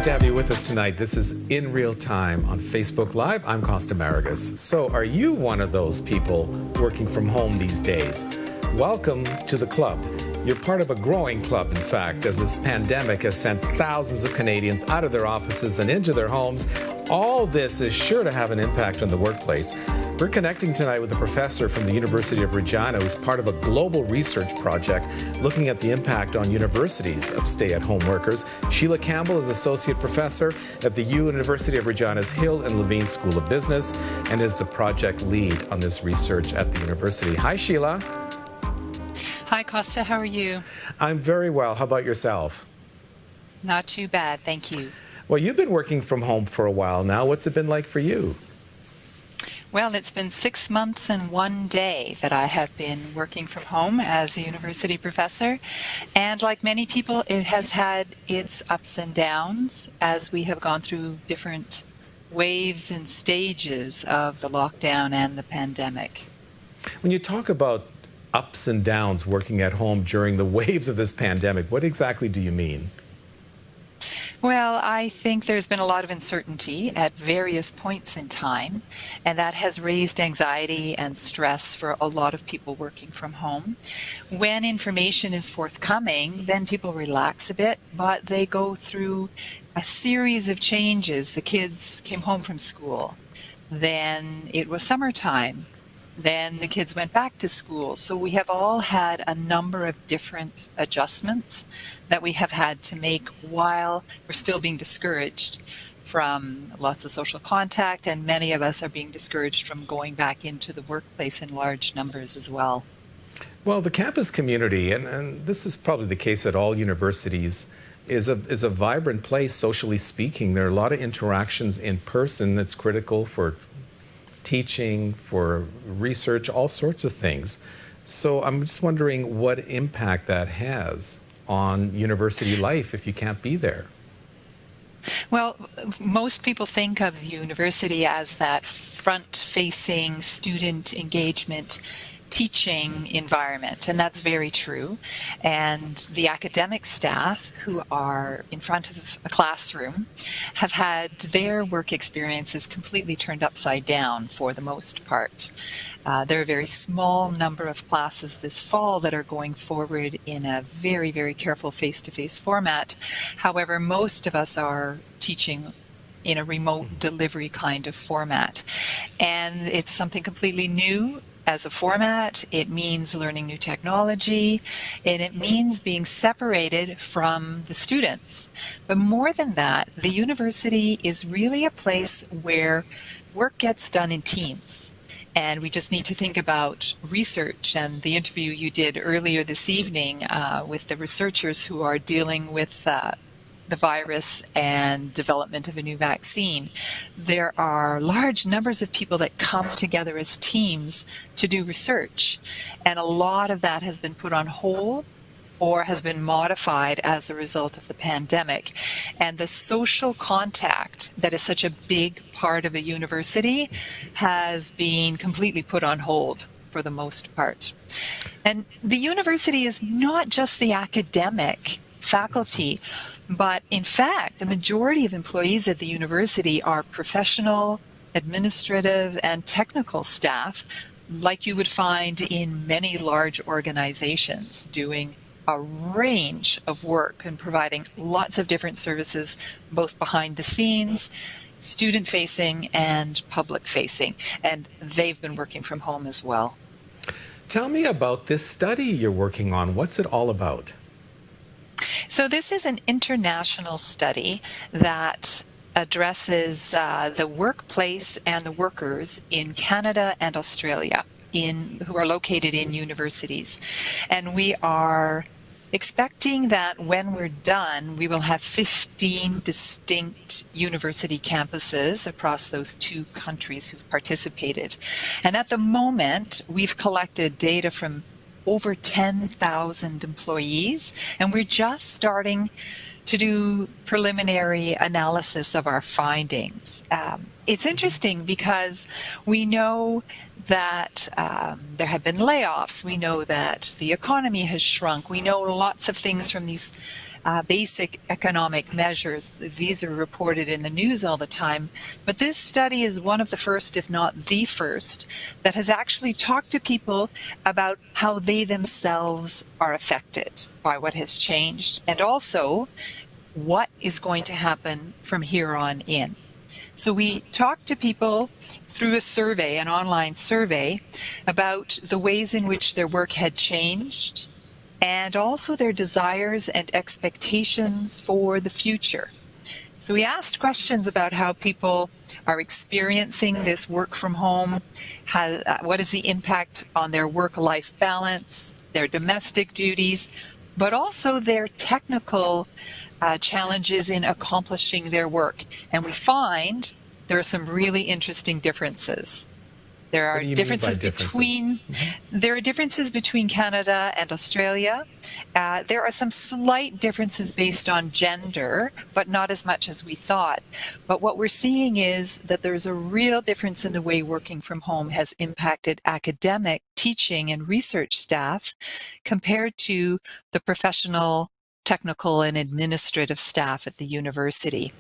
Good to have you with us tonight. This is In Real Time on Facebook Live. I'm Costa Maragos. So are you one of those people working from home these days? Welcome to the club. You're part of a growing club, in fact, as this pandemic has sent thousands of Canadians out of their offices and into their homes. All this is sure to have an impact on the workplace. We're connecting tonight with a professor from the University of Regina who's part of a global research project looking at the impact on universities of stay-at-home workers. Shelagh Campbell is associate professor at the University of Regina's Hill and Levine School of Business and is the project lead on this research at the university. Hi, Shelagh. Hi, Costa. How are you? I'm very well. How about yourself? Not too bad, thank you. Well, you've been working from home for a while now. What's it been like for you? Well, it's been 6 months and 1 day that I have been working from home as a university professor. And like many people, it has had its ups and downs as we have gone through different waves and stages of the lockdown and the pandemic. When you talk about ups and downs working at home during the waves of this pandemic, what exactly do you mean? Well, I think there's been a lot of uncertainty at various points in time, and that has raised anxiety and stress for a lot of people working from home. When information is forthcoming, then people relax a bit, but they go through a series of changes. The kids came home from school, then it was summertime. Then the kids went back to school. So we have all had a number of different adjustments that we have had to make while we're still being discouraged from lots of social contact, and many of us are being discouraged from going back into the workplace in large numbers as well. Well, the campus community, and this is probably the case at all universities, is a vibrant place, socially speaking. There are a lot of interactions in person that's critical for teaching, for research, all sorts of things. So I'm just wondering what impact that has on university life if you can't be there. Well, most people think of the university as that front-facing student engagement teaching environment, and that's very true. And the academic staff who are in front of a classroom have had their work experiences completely turned upside down for the most part. There are a very small number of classes this fall that are going forward in a very, very careful face-to-face format. However, most of us are teaching in a remote delivery kind of format. And it's something completely new. As a format, it means learning new technology, and it means being separated from the students. But more than that, the university is really a place where work gets done in teams. And we just need to think about research and the interview you did earlier this evening with the researchers who are dealing with the virus and development of a new vaccine. There are large numbers of people that come together as teams to do research, and a lot of that has been put on hold or has been modified as a result of the pandemic. And the social contact that is such a big part of a university has been completely put on hold for the most part. And the university is not just the academic faculty, but in fact, the majority of employees at the university are professional, administrative, and technical staff, like you would find in many large organizations, doing a range of work and providing lots of different services, both behind the scenes, student-facing, and public-facing. And they've been working from home as well. Tell me about this study you're working on. What's it all about? So this is an international study that addresses the workplace and the workers in Canada and Australia who are located in universities. And we are expecting that when we're done, we will have 15 distinct university campuses across those two countries who've participated. And at the moment, we've collected data from over 10,000 employees, and we're just starting to do preliminary analysis of our findings. It's interesting because we know that there have been layoffs. We know that the economy has shrunk. We know lots of things from these basic economic measures. These are reported in the news all the time. But this study is one of the first, if not the first, that has actually talked to people about how they themselves are affected by what has changed, and also what is going to happen from here on in. So we talked to people through a survey, an online survey, about the ways in which their work had changed and also their desires and expectations for the future. So we asked questions about how people are experiencing this work from home, what is the impact on their work-life balance, their domestic duties, but also their technical challenges in accomplishing their work. And we find there are some really interesting differences. There are differences between Canada and Australia. There are some slight differences based on gender, but not as much as we thought. But what we're seeing is that there's a real difference in the way working from home has impacted academic, teaching, and research staff compared to the professional, technical, and administrative staff at the university.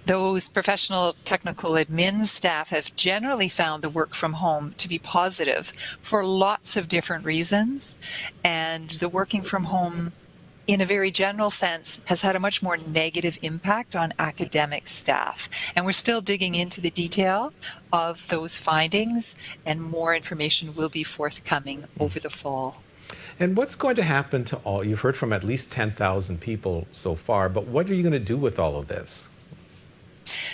Those professional, technical, admin staff have generally found the work from home to be positive for lots of different reasons. And the working from home, in a very general sense, has had a much more negative impact on academic staff. And we're still digging into the detail of those findings, and more information will be forthcoming over the fall. And what's going to happen to all? You've heard from at least 10,000 people so far, but what are you going to do with all of this?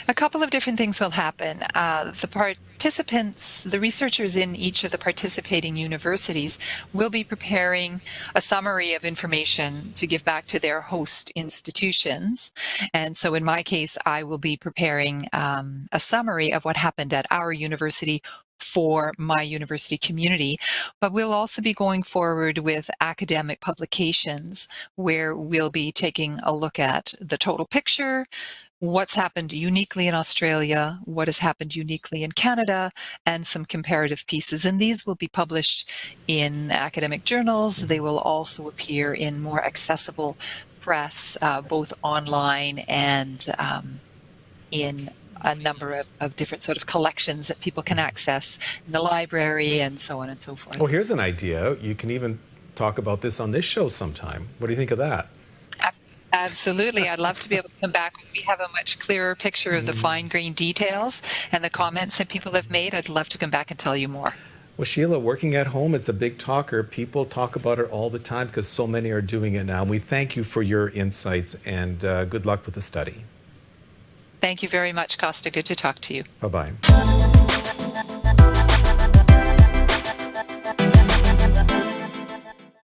A couple of different things will happen. The participants, the researchers in each of the participating universities will be preparing a summary of information to give back to their host institutions. And so in my case, I will be preparing a summary of what happened at our university for my university community. But we'll also be going forward with academic publications where we'll be taking a look at the total picture, what's happened uniquely in Australia, what has happened uniquely in Canada, and some comparative pieces. And these will be published in academic journals. They will also appear in more accessible press, both online and in a number of different sort of collections that people can access in the library and so on and so forth. Well, here's an idea. You can even talk about this on this show sometime. What do you think of that? Absolutely. I'd love to be able to come back when we have a much clearer picture of the fine-grained details and the comments that people have made. I'd love to come back and tell you more. Well, Sheila, working at home, it's a big talker. People talk about it all the time because so many are doing it now. We thank you for your insights, and good luck with the study. Thank you very much, Costa. Good to talk to you. Bye-bye.